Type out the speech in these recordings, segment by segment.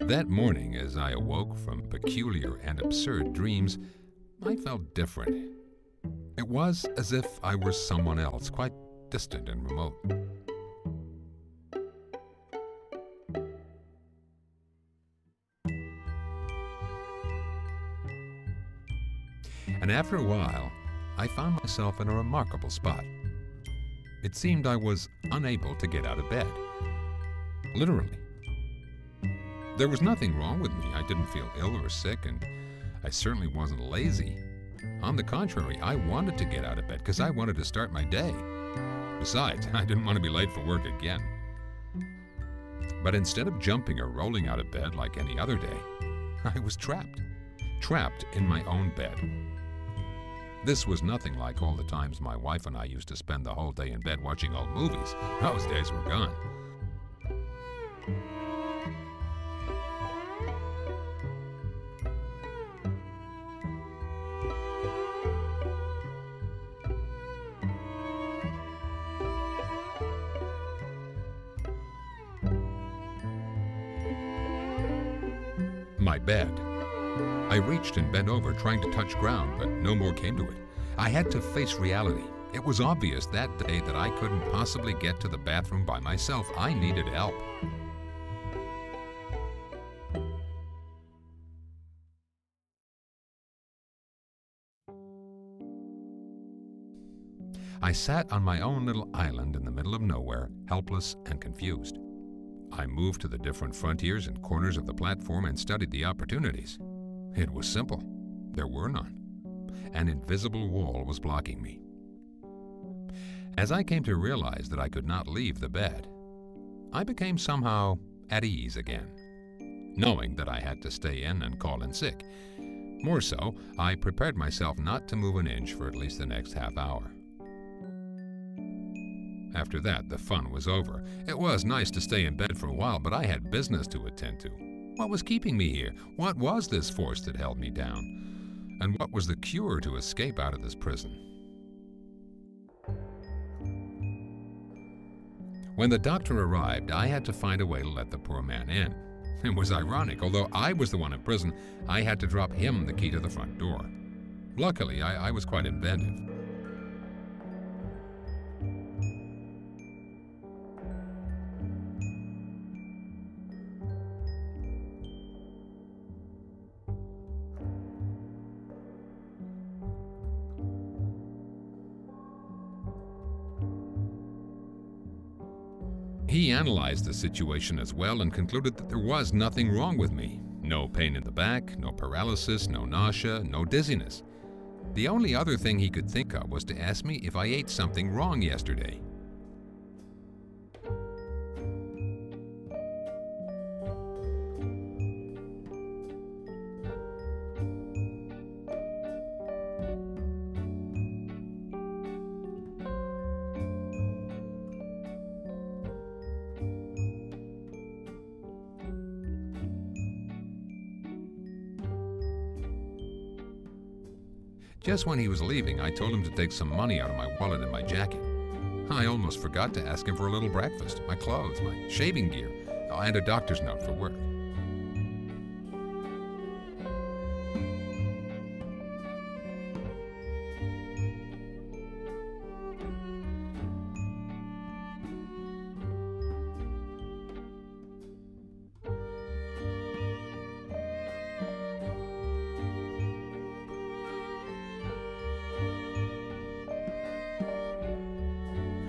That morning, as I awoke from peculiar and absurd dreams, I felt different. It was as if I were someone else, quite distant and remote. And after a while, I found myself in a remarkable spot. It seemed I was unable to get out of bed. Literally. There was nothing wrong with me. I didn't feel ill or sick, and I certainly wasn't lazy. On the contrary, I wanted to get out of bed because I wanted to start my day. Besides, I didn't want to be late for work again. But instead of jumping or rolling out of bed like any other day, I was trapped in my own bed. This was nothing like all the times my wife and I used to spend the whole day in bed watching old movies. Those days were gone. My bed. I reached and bent over, trying to touch ground, but no more came to it. I had to face reality. It was obvious that day that I couldn't possibly get to the bathroom by myself. I needed help. I sat on my own little island in the middle of nowhere, helpless and confused. I moved to the different frontiers and corners of the platform and studied the opportunities. It was simple. There were none. An invisible wall was blocking me. As I came to realize that I could not leave the bed, I became somehow at ease again, knowing that I had to stay in and call in sick. More so, I prepared myself not to move an inch for at least the next half hour. After that, the fun was over. It was nice to stay in bed for a while, but I had business to attend to. What was keeping me here? What was this force that held me down? And what was the cure to escape out of this prison? When the doctor arrived, I had to find a way to let the poor man in. It was ironic. Although I was the one in prison, I had to drop him the key to the front door. Luckily, I was quite inventive. He analyzed the situation as well and concluded that there was nothing wrong with me. No pain in the back, no paralysis, no nausea, no dizziness. The only other thing he could think of was to ask me if I ate something wrong yesterday. Just when he was leaving, I told him to take some money out of my wallet and my jacket. I almost forgot to ask him for a little breakfast, my clothes, my shaving gear, and a doctor's note for work.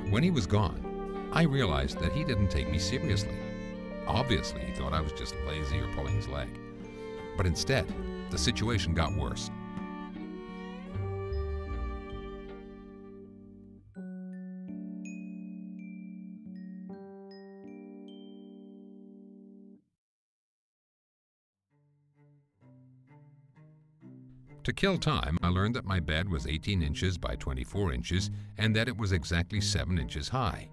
When he was gone, I realized that he didn't take me seriously. Obviously, he thought I was just lazy or pulling his leg. But instead, the situation got worse. To kill time, I learned that my bed was 18 inches by 24 inches and that it was exactly 7 inches high.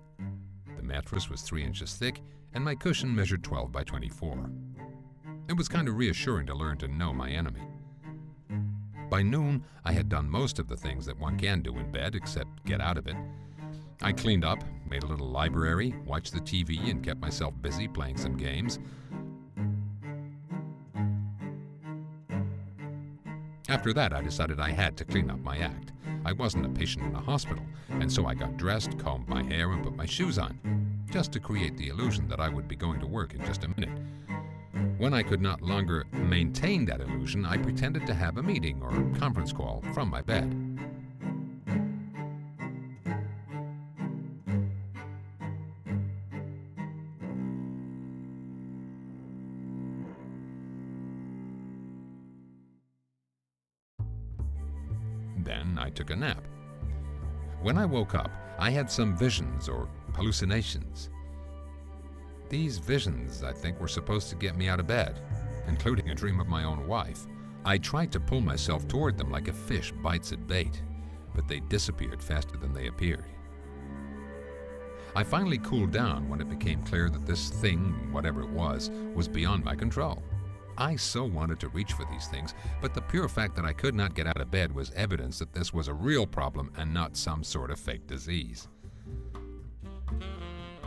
The mattress was 3 inches thick and my cushion measured 12 by 24. It was kind of reassuring to learn to know my enemy. By noon, I had done most of the things that one can do in bed except get out of it. I cleaned up, made a little library, watched the TV, and kept myself busy playing some games. After that, I decided I had to clean up my act. I wasn't a patient in a hospital, and so I got dressed, combed my hair, and put my shoes on, just to create the illusion that I would be going to work in just a minute. When I could not longer maintain that illusion, I pretended to have a meeting or conference call from my bed. Then I took a nap. When I woke up, I had some visions or hallucinations. These visions, I think, were supposed to get me out of bed, including a dream of my own wife. I tried to pull myself toward them like a fish bites at bait, but they disappeared faster than they appeared. I finally cooled down when it became clear that this thing, whatever it was beyond my control. I so wanted to reach for these things, but the pure fact that I could not get out of bed was evidence that this was a real problem and not some sort of fake disease.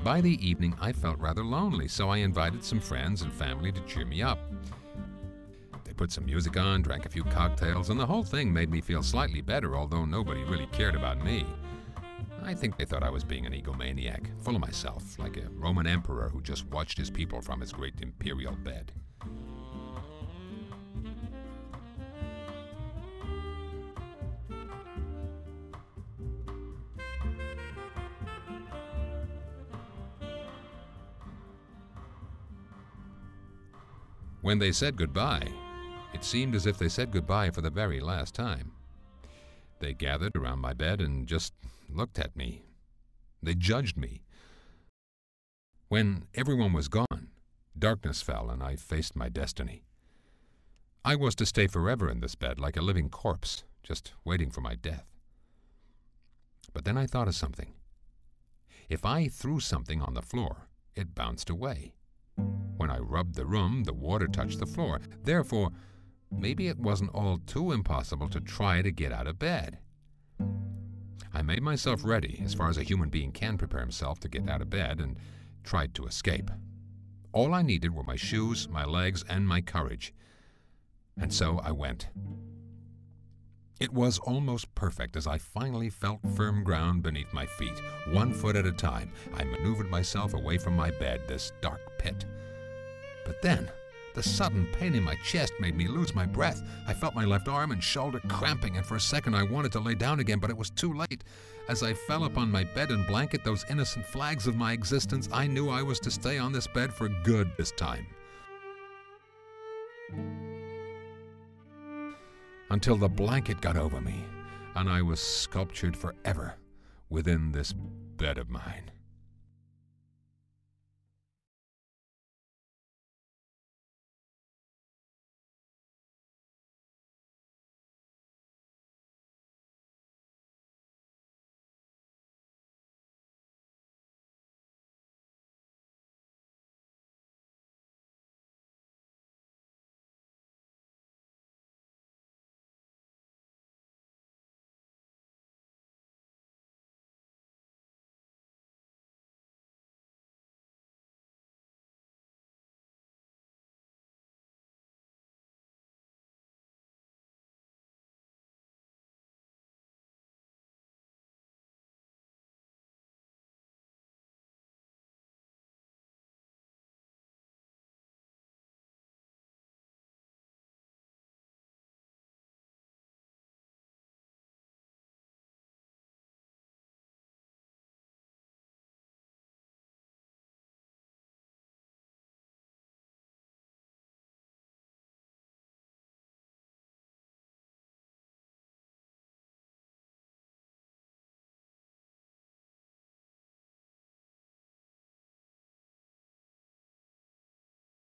By the evening, I felt rather lonely, so I invited some friends and family to cheer me up. They put some music on, drank a few cocktails, and the whole thing made me feel slightly better, although nobody really cared about me. I think they thought I was being an egomaniac, full of myself, like a Roman emperor who just watched his people from his great imperial bed. When they said goodbye, it seemed as if they said goodbye for the very last time. They gathered around my bed and just looked at me. They judged me. When everyone was gone, darkness fell and I faced my destiny. I was to stay forever in this bed like a living corpse, just waiting for my death. But then I thought of something. If I threw something on the floor, it bounced away. When I rubbed the room, the water touched the floor. Therefore, maybe it wasn't all too impossible to try to get out of bed. I made myself ready, as far as a human being can prepare himself to get out of bed, and tried to escape. All I needed were my shoes, my legs, and my courage. And so I went. It was almost perfect as I finally felt firm ground beneath my feet. 1 foot at a time, I maneuvered myself away from my bed, this dark pit. But then, the sudden pain in my chest made me lose my breath. I felt my left arm and shoulder cramping, and for a second I wanted to lay down again, but it was too late. As I fell upon my bed and blanket, those innocent flags of my existence, I knew I was to stay on this bed for good this time. Until the blanket got over me, and I was sculptured forever within this bed of mine.